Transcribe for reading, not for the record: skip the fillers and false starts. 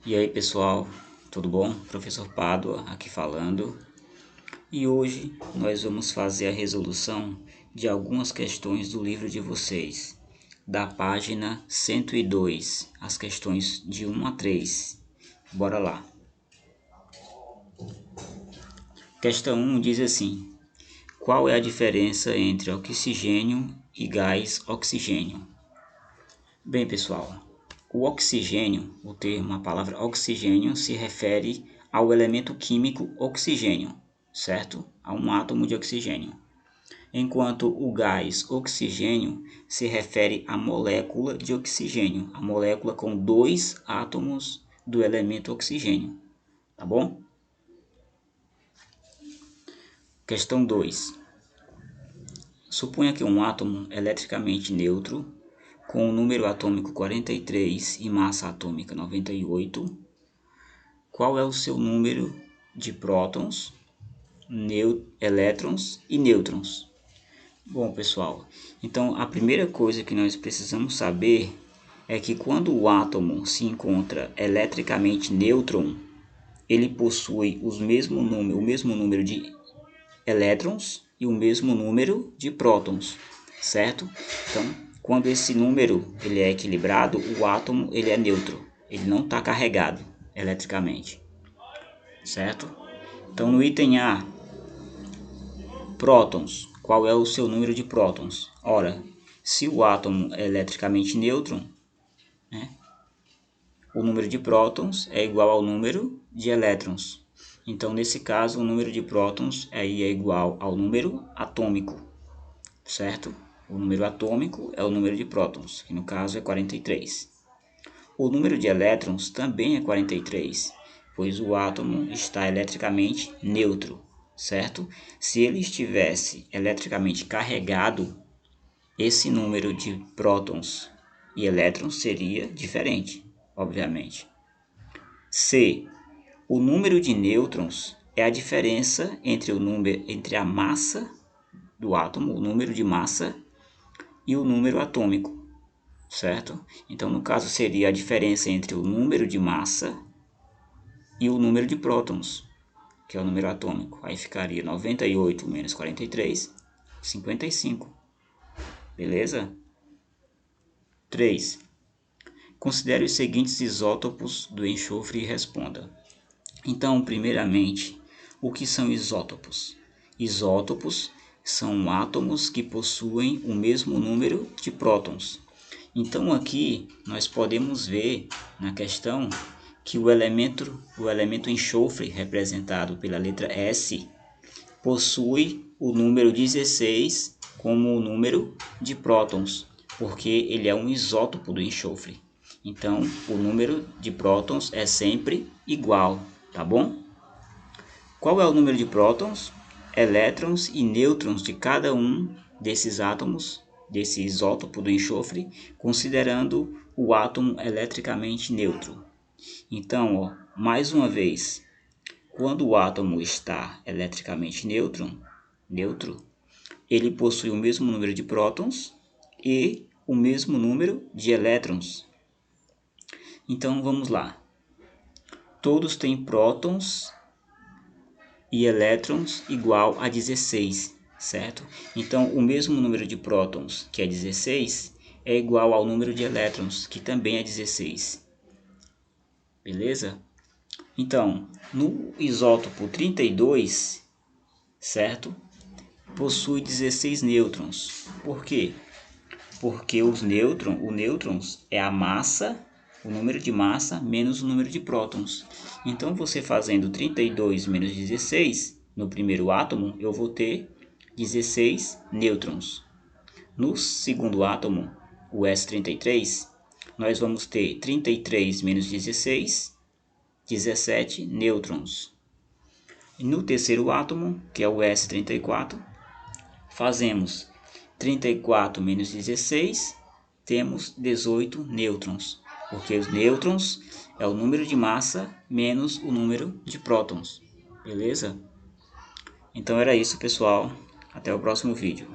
E aí pessoal, tudo bom? Professor Pádua aqui falando. E hoje nós vamos fazer a resolução de algumas questões do livro de vocês, da página 102, as questões de 1 a 3. Bora lá. Questão 1 diz assim: qual é a diferença entre oxigênio e gás oxigênio? Bem pessoal, o oxigênio, o termo, a palavra oxigênio se refere ao elemento químico oxigênio, certo? A um átomo de oxigênio. Enquanto o gás oxigênio se refere à molécula de oxigênio, a molécula com 2 átomos do elemento oxigênio, tá bom? Questão 2. Suponha que um átomo eletricamente neutro com o número atômico 43 e massa atômica 98, qual é o seu número de prótons, elétrons e nêutrons? Bom, pessoal, então a primeira coisa que nós precisamos saber é que quando o átomo se encontra eletricamente neutro, ele possui o mesmo número de elétrons e o mesmo número de prótons, certo? Então, quando esse número ele é equilibrado, o átomo ele é neutro, ele não está carregado eletricamente, certo? Então, no item A, prótons, qual é o seu número de prótons? Ora, se o átomo é eletricamente neutro, né, o número de prótons é igual ao número de elétrons. Então, nesse caso, o número de prótons aí é igual ao número atômico, certo? O número atômico é o número de prótons, que no caso é 43. O número de elétrons também é 43, pois o átomo está eletricamente neutro, certo? Se ele estivesse eletricamente carregado, esse número de prótons e elétrons seria diferente, obviamente. C. O número de nêutrons é a diferença entre a massa do átomo, o número de massa, e o número atômico, certo? Então, no caso, seria a diferença entre o número de massa e o número de prótons, que é o número atômico. Aí ficaria 98 menos 43, 55. Beleza? 3. Considere os seguintes isótopos do enxofre e responda. Então, primeiramente, o que são isótopos? Isótopos são átomos que possuem o mesmo número de prótons. Então aqui nós podemos ver na questão que o elemento enxofre, representado pela letra S, possui o número 16 como o número de prótons, porque ele é um isótopo do enxofre. Então o número de prótons é sempre igual, tá bom? Qual é o número de prótons, elétrons e nêutrons de cada um desses átomos, desse isótopo do enxofre, considerando o átomo eletricamente neutro? Então, ó, mais uma vez, quando o átomo está eletricamente neutro, ele possui o mesmo número de prótons e o mesmo número de elétrons. Então, vamos lá. Todos têm prótons e elétrons igual a 16, certo? Então, o mesmo número de prótons, que é 16, é igual ao número de elétrons, que também é 16. Beleza? Então, no isótopo 32, certo? Possui 16 nêutrons. Por quê? Porque o nêutrons é a massa, o número de massa menos o número de prótons. Então, você fazendo 32 menos 16, no primeiro átomo, eu vou ter 16 nêutrons. No segundo átomo, o S33, nós vamos ter 33 menos 16, 17 nêutrons. E no terceiro átomo, que é o S34, fazemos 34 menos 16, temos 18 nêutrons, porque os nêutrons é o número de massa menos o número de prótons, beleza? Então era isso, pessoal, até o próximo vídeo.